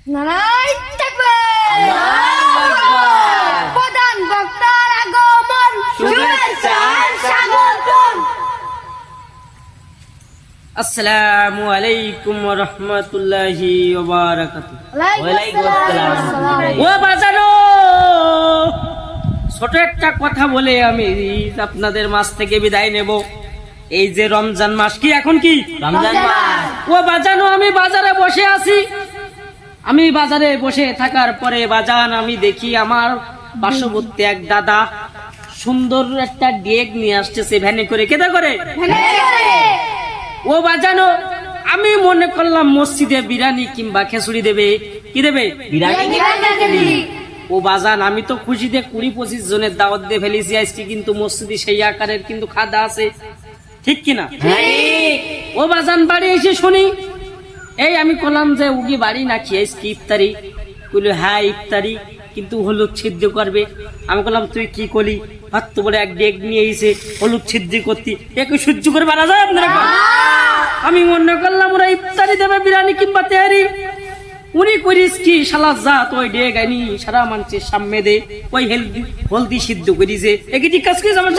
নারায়ণ তাকবীর। প্রধান বক্তার আগমন, শুভেচ্ছা স্বাগতম। আসসালামু আলাইকুম ওয়া রাহমাতুল্লাহি ওয়া বারাকাতুহু। ওয়ালাইকুম আসসালাম। ও বাজানো, ছোট একটা কথা বলে আমি আপনাদের মাছ থেকে বিদায় নেব। এই যে রমজান মাস, কি এখন কি রমজান মাস। ও বাজানো, আমি বাজারে বসে আছি। আমি বাজারে বসে থাকার পরে বাজান আমি দেখি আমার পার্শ্ববর্তী এক দাদা সুন্দর একটা ডেক নিয়ে আসতেছে ভ্যানে করে। কেদা করে? ও বাজানো, আমি মনে করলাম মসজিদে বিরিয়ানি কিংবা খিচুড়ি দেবে। কি দেবে? বিরিয়ানি। ও বাজান, আমি তো খুশিতে 20-25 জনের দাওয়াত দিয়ে ফেলেছি আজকে, কিন্তু মসজিদে সেই আকারের কিন্তু খাদা আছে, ঠিক কিনা? ও বাজান বাড়ি এসে শুনি, এই আমি বললাম যে উগি বাড়ি নাকি আজকে ইফতারি? কইলো হ্যাঁ ইফতারি, কিন্তু হলুদ ছিদ্র করবে। আমি বললাম তুই কি করলি? ভাত বলে এক ডেক নিয়ে এসে হলুদ ছিদ্র করতি, একটু সহ্য করে বাড়া যায় আপনারা? আমি মনে করলাম ওরা ইফতারি দেবে বিরিয়ানি কিংবা তেহারি। উনি করিস কি শালা জাত, ওই ডেক আনি সারা মানুষের সামনে দে ওই হলদি সিদ্ধ করিছে। একই ঠিক কাজ করিস আমার?